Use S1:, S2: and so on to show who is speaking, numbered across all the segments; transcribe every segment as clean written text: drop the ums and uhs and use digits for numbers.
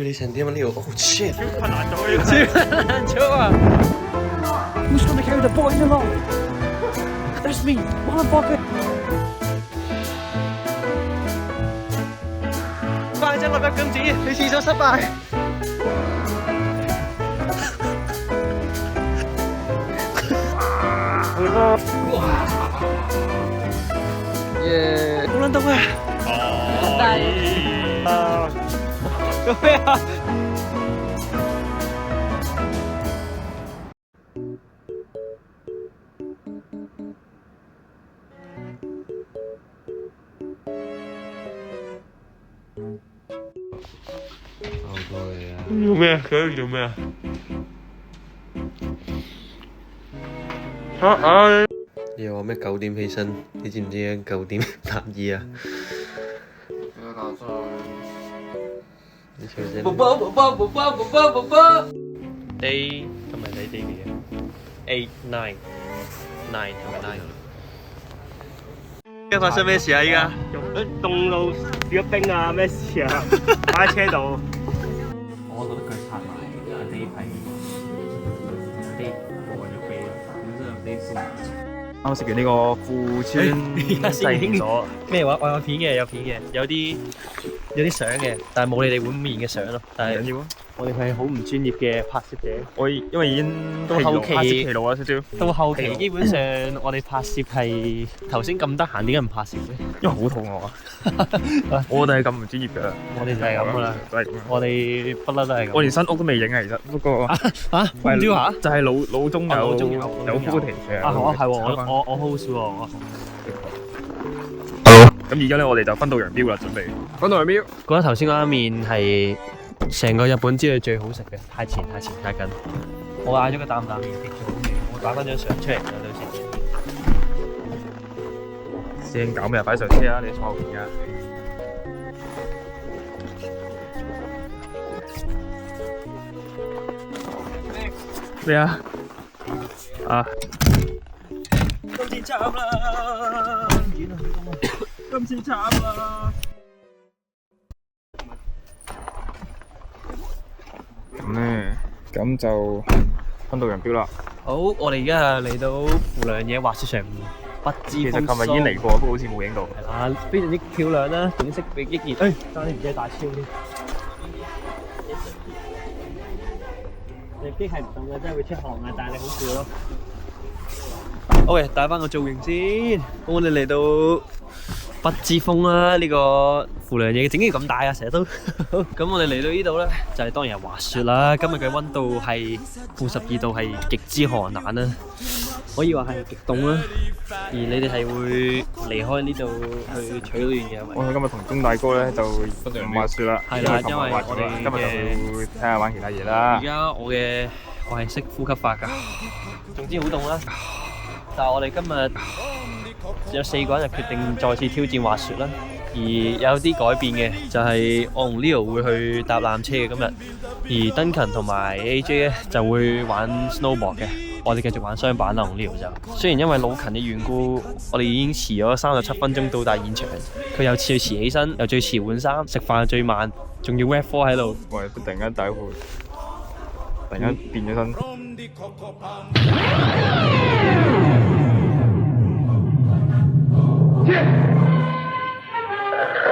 S1: 處理成點啊呢度 ？Oh shit！
S2: 超困難咗呢個，超難咗啊
S3: Who's gonna carry the boy along? That's me, motherfucker.
S1: 快隻立入禁止，你廁所失敗。耶！冇撚到啊！做咩啊？
S2: 做咩啊？佢喺度做咩啊？
S1: 你又話咩9點起身？你知唔知啊？9點搭2啊？你條聲。Day 今日睇 day 幾啊？8、9、9係咪9？而家發生咩事啊？依家
S2: 凍到結咗冰啊！咩事啊？擺喺車度。
S3: 我覺得佢擦埋嗰啲係有啲過咗機啦，本身有啲酸。
S2: 啱食完呢個富川製咗
S1: 咩話？我有片嘅，有片嘅，有啲相嘅，但係冇你哋碗面嘅相咯。但係
S2: 緊要啊！
S1: 我哋係好唔專業嘅拍攝者。
S2: 我因為已經
S1: 到後期
S2: 拍攝疲勞啊少少，
S1: 到後期基本上我哋拍攝係頭先咁得閒，點解唔拍攝咧？
S2: 因為好肚餓啊！我哋係咁唔專業㗎，
S1: 我哋就係咁噶啦，
S2: 都係咁。
S1: 我哋不嬲都係咁。
S2: 我連新屋都未影啊，其實不過
S1: 唔知下
S2: 就係腦中有 footage 嘅。
S1: 啊係喎，我 host 喎。
S2: 咁而家咧，我哋就分道揚鑣啦，準備分道揚鑣。
S1: 覺得頭先嗰一面係成個日本之內最好食嘅，太前太近。我嗌咗個擔麵，極最好味。我打翻張相出嚟啦，到時。
S2: 師兄搞咩啊？快上車啊！你坐後邊㗎。咩啊？啊！
S1: 今次慘啦！
S2: 今次慘啦！咁咧，咁就分道揚鑣啦。
S1: 好，我哋而家嚟到富良野滑雪場，不知
S2: 其實
S1: 風
S2: 琴日已經嚟過，不過好似冇影到。
S1: 係啦，非常之漂亮啦，景色比益熱。爭啲唔記得帶超添。你機係唔動嘅，真係會出汗啊！但係你好笑咯。OK，帶翻個造型先。咁我哋嚟到不知風啦，呢個富良野整件咁大啊，成日都。咁我哋嚟到呢度咧，就係當然係滑雪啦。今日嘅溫度係-12度，係極之寒冷啦，可以話係極凍啦。而你哋係會離開呢度去取暖嘅，
S2: 我哋今日同鐘大哥咧就唔滑雪啦，
S1: 係啦，因為我哋
S2: 今日就會睇下玩其他嘢啦。
S1: 而家我係識呼吸法㗎，總之好凍啦。但係我哋今日有4個人就決定再次挑戰滑雪啦。而有啲改變嘅就係我同 Leo 會去搭纜車嘅今日，而 Duncan 同埋 AJ 咧就會玩 snowboard 嘅。我哋繼續玩雙板啦，同 Leo 就。雖然因為老勤嘅緣故，我哋已經遲咗37分鐘到達現場。佢又最遲起身，又最遲換衫，食飯最慢，仲要 rap 4喺度。
S2: 喂，突然間第一號，突然間變咗身。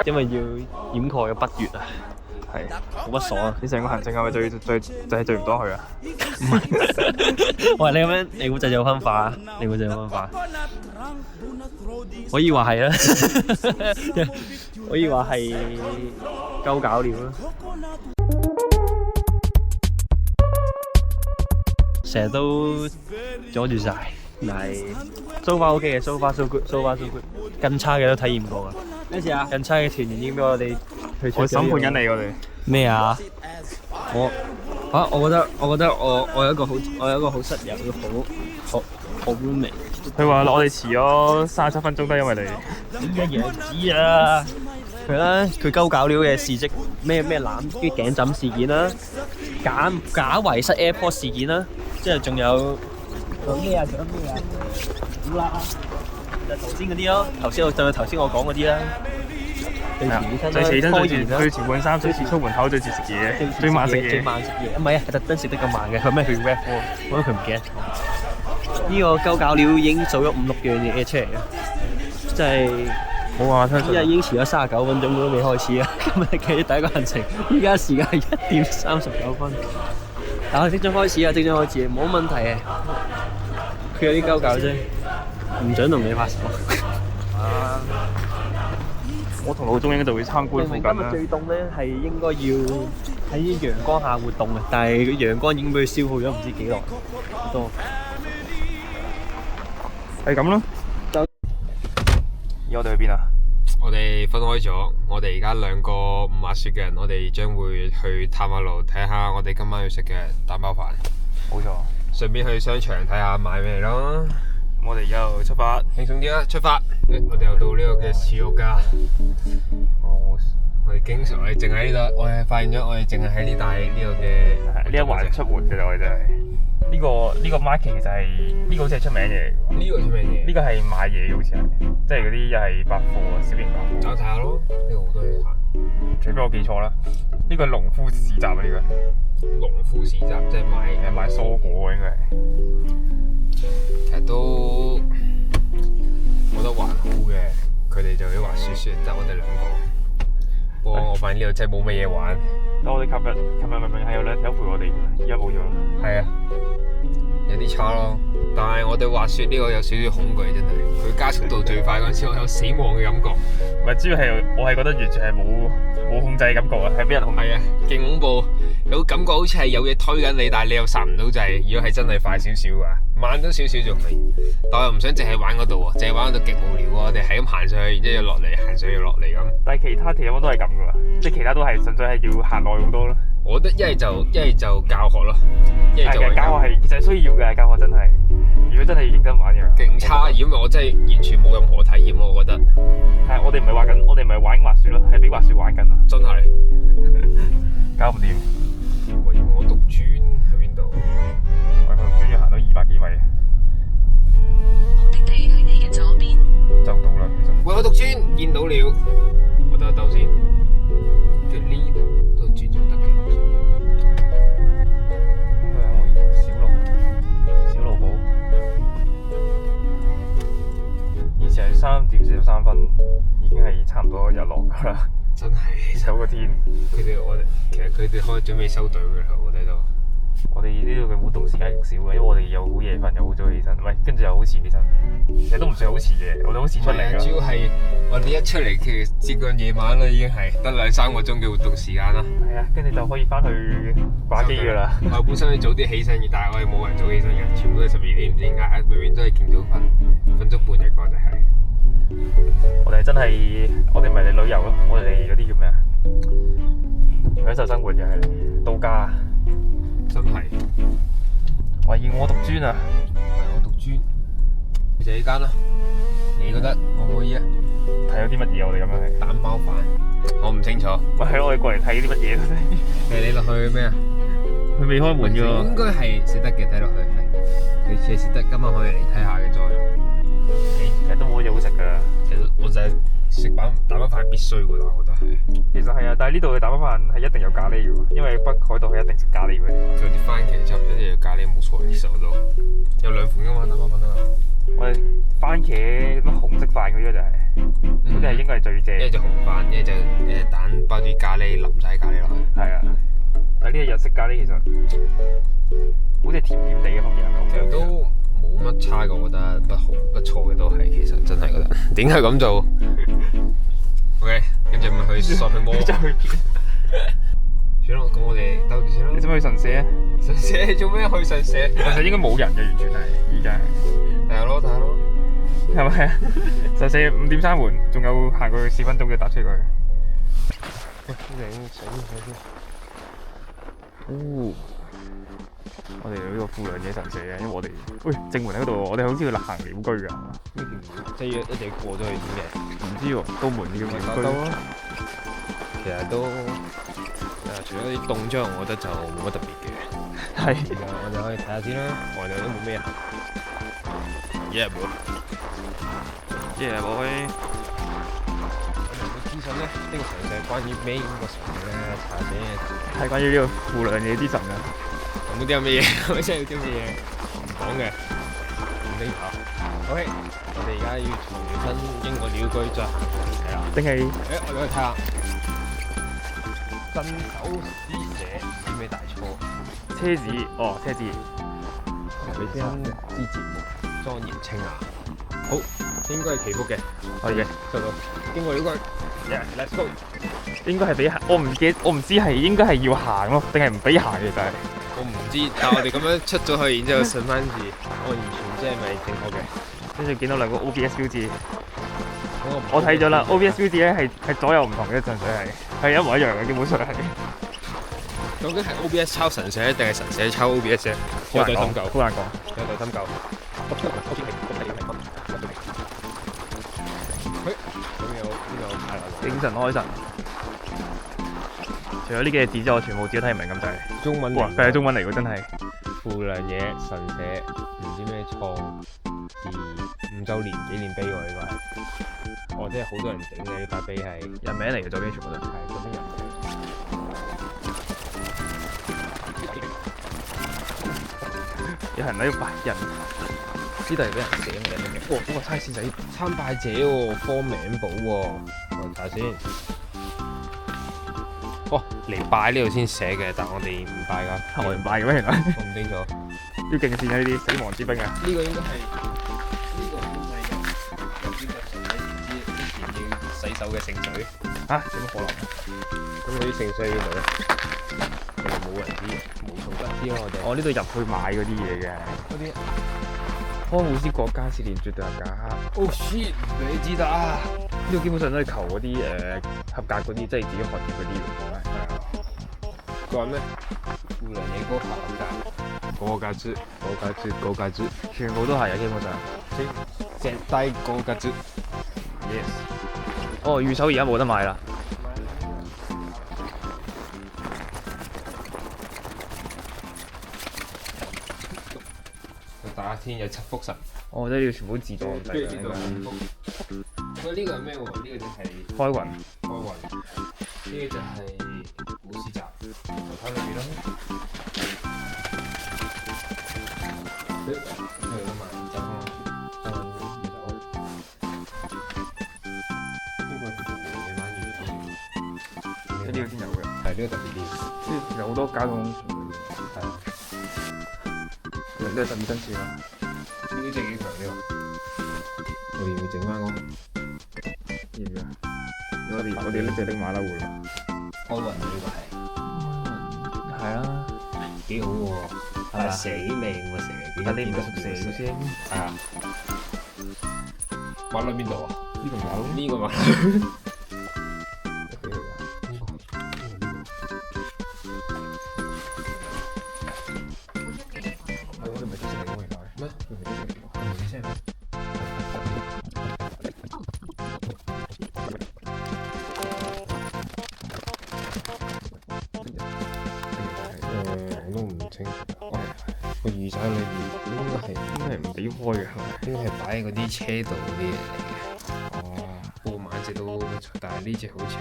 S1: 因為要掩蓋個北越啊，係好不爽啊！
S2: 你成個行程係咪最唔多去啊？
S1: 唔係，喂，你咁樣你會製造分化啊？你會製造分化？可以話係啦，可以話係鳩搞料啦。成日都阻住晒，但係 so far OK 嘅 ，so far so good，so far so good。更差嘅都體驗過㗎。咩事啊？更差嘅團員已經俾我哋退出咗。
S2: 我審判緊你，我哋
S1: 咩啊？我覺得我有一個好室友，好 roommate。
S2: 佢話我哋遲咗37分鐘都係因為你。
S1: 點解樣子啊？佢咧，佢鳩搞料嘅事蹟，咩攬啲頸枕事件啦，假遺失 AirPod 事件啦，即係仲有咩啊？好啦，就頭先嗰啲咯，頭先我講嗰啲啦。最遲起身
S2: 最遲起身
S1: 拖延啦
S2: 最遲換衫，最遲出門口，最遲食嘢，最慢食嘢，
S1: 最慢食嘢。唔係啊，係特登食得咁慢嘅。佢咩去 rap 喎？我覺得佢唔記得咗。呢個鳩搞料已經做咗5、6樣嘢出嚟啦，真係
S2: 好啊！
S1: 依家已經遲咗39分鐘都未開始啊！今日嘅第一個行程，依家時間係1點39分。但係即將開始啊！即將開始，冇問題嘅。佢有啲鳩搞啫，唔想同你拍手。
S2: 啊！我同老鐘應該就會參觀附近
S1: 明明今日
S2: 啦。
S1: 最凍咧，係應該要喺陽光下活動嘅，但係個陽光已經俾佢消耗咗唔知幾耐好多。
S2: 係咁咯。而我哋去邊啊？
S4: 我哋分開咗，我哋而家兩個唔滑雪嘅人，我哋將會去探下路，睇下我哋今晚要食嘅蛋包飯，
S2: 冇錯。
S4: 順便去商場睇下買咩咯。
S2: 我哋而家又出發，
S4: 輕鬆啲啦，出發！我哋又到呢個嘅恥辱家。我哋經常，我哋淨喺呢度，我哋發現咗，我哋淨係喺呢帶呢個嘅
S2: 呢一環出門嘅啦，我哋真係。呢個 market 其實係呢個好似係出名嘢嚟㗎。
S4: 呢個出名嘢。
S2: 呢個係買嘢嘅好似係，即係嗰啲又係百貨啊，小型百貨。
S4: 走睇下咯，呢個好多嘢行。
S2: 除非我記錯啦，呢個係農夫市集啊，呢個。
S4: 農夫市集即係
S2: 買蔬果喎，應該係。
S4: 其實都覺得還好嘅，佢哋就要滑雪，得我哋兩個。不過我發現呢度真係冇乜嘢玩。
S2: 但我哋琴日明明係有兩條陪我哋，而家冇咗啦。
S4: 係啊，有啲差咯。但係我哋滑雪呢個有少少恐懼，真係。佢加速度最快嗰陣時，我有死亡嘅感覺。
S2: 唔係，主要係我係覺得完全係冇控制嘅感覺啊，係俾人控制。
S4: 係啊，勁恐怖，有感覺好似係有嘢推緊你，但係你又剎唔到掣。如果係真係快少少啊，慢咗少少就可以。但我又唔想淨係玩嗰度喎，淨係玩嗰度極無聊喎。我哋係咁行上去，然之後又落嚟，行上去又落嚟咁。
S2: 但係其他地方都係咁噶啦，即係其他都係純粹係要行耐好多咯。
S4: 我覺得一係就教學咯，一係就
S2: 教學係其實需要嘅，教學真係。如果真係要認真玩嘅，
S4: 勁差。如果唔係我真係完全冇任何體驗咯，我覺得。
S2: 係我哋唔係玩滑雪咯，係俾滑雪玩緊咯。
S4: 真係
S2: 搞唔掂。
S4: 喂，我讀專喺邊度？
S2: 我讀專要行到200幾米。
S5: 目的地喺你嘅左邊。
S2: 就到啦，其實。
S4: 喂，我讀專見到了，我等一兜先。跟住呢度都轉咗得嘅。
S2: 小路寶。以前係3點43分，已經係差唔多日落㗎啦。
S4: 真係
S2: 走個天。
S4: 其實佢哋開準備收隊㗎啦，我哋都。
S2: 我哋呢度嘅活動時間極少嘅，因為我哋又好夜瞓，又好早起身，喂，跟住又好遲起身，其實都唔算好遲嘅，我哋好遲出嚟㗎。
S4: 主要係我哋一出嚟，其實接近夜晚啦，已經係得2-3個鐘嘅活動時間啦。
S2: 係啊，跟住就可以翻去打機㗎啦。
S4: 我本身要早啲起身嘅，但係我哋冇人早起身嘅，全部都係12點唔知點解，明明都係勁早瞓足半日㗎，我哋係。
S2: 我哋真係，我哋唔係嚟旅遊咯，我哋嚟嗰啲叫咩啊？享受生活嘅係嚟度假。
S4: 真係。
S2: 喂，我讀專啊！
S4: 我讀專，就呢間啦。你覺得可唔可以啊？
S2: 睇咗啲乜嘢？我哋咁樣係
S4: 蛋包飯，我唔清楚。
S2: 喂，係咯，我哋過嚟睇啲乜嘢？
S4: 你落去咩啊？
S2: 佢未開門㗎喎。
S4: 應該係食得嘅，睇落去係。佢似係食得，今晚可以嚟睇下嘅再。
S2: 其實都冇乜嘢好食㗎。
S4: 其實我就係食蛋包飯必須㗎啦，我覺得係。
S2: 其實係啊，但係呢度嘅蛋包飯係一定有咖喱嘅喎，因為北海道係一定食咖喱嘅。
S4: 佢有啲番茄汁，一定要咖喱冇錯，其實我都有2款㗎嘛，蛋包飯啊嘛。
S2: 我哋番茄乜紅色飯嗰啲就係，嗰啲係應該係最正。
S4: 一係就紅飯，一係就蛋包啲咖喱，淋晒咖喱落去。
S2: 係啊，但係呢個日式咖喱其實好似甜甜地嘅風味係咪？
S4: 其實都冇乜差嘅，我覺得不錯嘅都係，其實真係覺得。點解咁做？OK， 跟住咪去 shopping mall。
S2: 真係去邊？
S4: 算啦，咁我哋兜住先啦。
S2: 你使唔使去神社啊？
S4: 神社做咩去神社？
S2: 神社應該冇人嘅，完全係依家。
S4: 睇下咯，睇下咯。
S2: 係咪啊？神社5點閂門，仲有行過去4分鐘嘅搭車過去。我哋去呢個富良野神社嘅，因為我哋喂正門喺嗰度，我哋好似去行鳥居㗎，係嘛？
S4: 呢條即係一定過咗去點嘅？
S2: 唔知喎，都門叫鳥居。
S4: 其實都除咗啲凍之外，我覺得就冇乜特別嘅。
S2: 係。
S4: 我哋可以睇下先啦，外頭都冇咩行。Yeah boy。Yeah
S2: boy。
S4: 資訊咧，呢個神社係關於咩個神嘅咧？查下先。
S2: 係關於呢個負良嘢之神啊！
S4: 有冇啲咁嘅嘢？真係有啲咁嘅嘢唔講嘅，唔拎跑。OK，我哋而家要重新經過鳥居再行係啦。
S2: 定係
S4: 我哋去睇下鎮守詩社有咩大錯？
S2: 車子哦，車子
S4: 衛生之節目莊嚴清雅。好，應該係祈福嘅。
S2: 可以嘅，
S4: 收到。經過鳥居 ，Let's go。
S2: 應該係俾行，我唔知係應該係要行咯，定係唔俾行嘅就係。
S4: 我唔知，但係我哋咁樣出咗去，然之後順翻字，我完全知係咪正確嘅。
S2: 跟住見到兩個 OBS 標誌，我睇咗啦，OBS 標誌咧係左右唔同嘅，純粹係一模一樣嘅，基本上係。
S4: 究竟係 OBS 抄神社定係神社抄 OBS 啫？有待深究。
S2: 好難講。
S4: 有待深究。
S2: 精神開神。除咗呢幾個字之外，我全部字都睇唔明咁就係。
S4: 中文
S2: 哇！佢係中文嚟喎，真係。
S4: 負良嘢神社唔知咩創自5週年紀念碑喎，呢個係。哦，即係好多人整嘅呢塊碑係
S2: 人名嚟嘅，左邊全部都係。
S4: 嗰邊人名。
S2: 有人喺度拜人，師弟俾人寫名嘅。哇！嗰個差事仔
S4: 參拜者喎，科名簿喎，我睇下先。哦，嚟拜呢度先寫嘅，但我哋唔拜㗎。
S2: 我唔拜嘅咩？原來
S4: 我唔清楚。
S2: 要敬善啊！呢啲死亡之兵啊！
S4: 呢個應該係入邊個神體之前要洗手嘅聖水。
S2: 嚇？有乜可能？
S4: 咁嗰啲聖水喺邊度咧？我哋冇人知，無從得知咯。我哋
S2: 我呢度入去買嗰啲嘢嘅。
S4: 嗰啲
S2: 康姆斯國家試練絕對合格。
S4: Oh shit！你知得啊？
S2: 呢度基本上都係求嗰啲合格嗰啲，即係自己學業嗰啲喎。
S4: 係啊。佢話咩？負良嘢高合格。高格子，
S2: 全部都係啊，基本上。
S4: 隻低高格子。
S2: Yes。哦，預售而家冇得買啦。
S4: 打天有七福神。
S2: 哦，即係呢度全部自助咁
S4: 跟住呢度五福。喂，呢個係咩喎？呢個就係
S2: 開運。
S4: 開運。呢個就係古詩集。睇裏邊啦。係啊嘛，就二手。呢個係夜晚二手。
S2: 呢個先有嘅。
S4: 係呢個特別啲。
S2: 呢其實好多交通安全嘅。
S4: 係啊。
S2: 呢個12真字啦。
S4: 呢啲真係幾強呢個。我哋要整翻嗰個。
S2: 要唔要？我哋拎隻拎馬騮會。
S4: 開運呢個係。
S2: 係啊。
S4: 幾好喎。係啊，蛇幾靚喎，蛇幾。
S2: 但你唔係屬蛇先。
S4: 係啊。馬騮邊度啊？
S2: 呢個馬騮。
S4: 呢個馬騮。我都唔清楚。個雨傘裏面應該係
S2: 唔俾開嘅係咪？
S4: 應該係擺喺嗰啲車度嗰啲嘢嚟嘅。哦，布馬隻都，但係呢隻好似係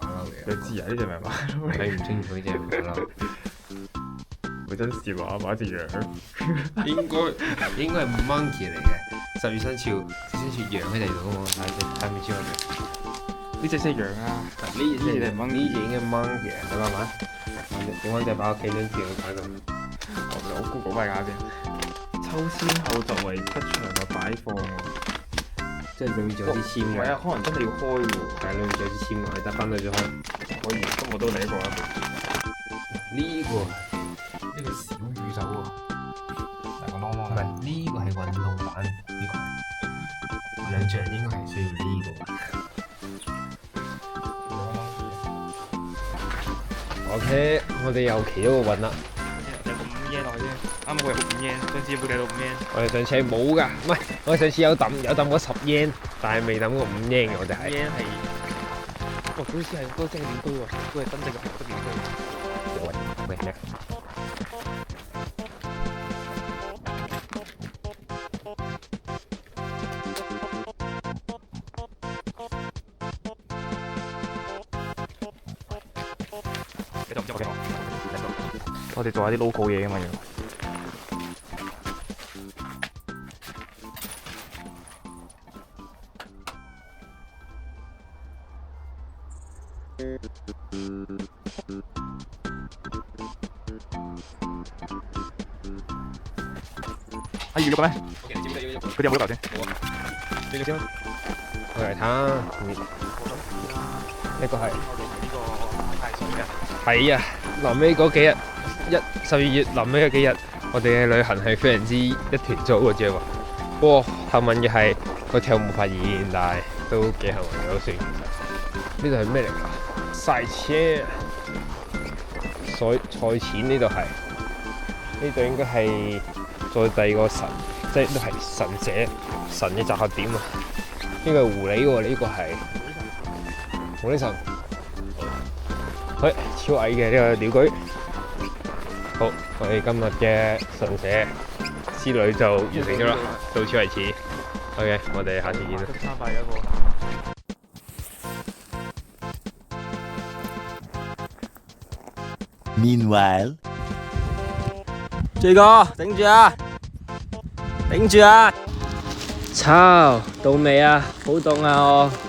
S4: 馬騮嚟嘅。
S2: 你知啊？呢隻咪馬騮嚟？
S4: 睇唔清楚呢隻係馬騮。
S2: 會真笑啊！馬隻羊。
S4: 應該係 monkey 嚟嘅。12生肖羊喺地度㗎嘛？睇唔知我哋。
S2: 呢隻先係羊啊！
S4: 呢隻應該 monkey 啊！你慢慢整翻隻擺屋企張票喺度。
S2: 我 Google 翻下先。抽籤後作為吉祥嘅擺放喎。
S4: 即係裏面仲有啲籤嘅。
S2: 唔係啊，可能真係要開喎。
S4: 但係裏面仲有啲籤嘅，你得翻對咗開。
S2: 可以，咁我都嚟一個啦。
S4: 呢個小宇宙喎。大個啷啷。唔係，呢個係運動版，呢個係兩隻人應該係需要呢個。OK，我哋又騎咗個運啦。
S2: 有個5 yen 落去啫，啱好有5 yen，上次有冇計到5 yen？
S4: 我哋上次係冇㗎，唔係我哋上次有抌過10 yen，但係未抌過5 yen 嘅，我哋係。
S2: yen 係，哦，好似係嗰個真係點居喎，都係真正嘅紅色點居。
S4: 喂，咩？
S2: 我哋做下啲 local 嘢㗎嘛要。要喐嘅咩？佢哋有冇喐頭先？喐先啦。
S4: 我嚟睇下，呢個係係啊，臨尾嗰幾日12月臨尾嗰幾日，我哋嘅旅行係非常之一團糟嘅啫喎。不過幸運嘅係個跳冇發現，但係都幾幸運都算。呢度係咩嚟㗎？賽車，賽錢呢度係，呢度應該係再第二個神，即係都係神嘅集合點啊！呢個係狐狸喎，呢個係狐狸神。超矮嘅呢個鳥居。好，我哋今日嘅神社之旅就完成咗啦，到此為止。OK， 我哋下次見啦。
S5: Meanwhile， J 哥頂住啊！頂住啊！
S1: 操，到未啊？好凍啊我。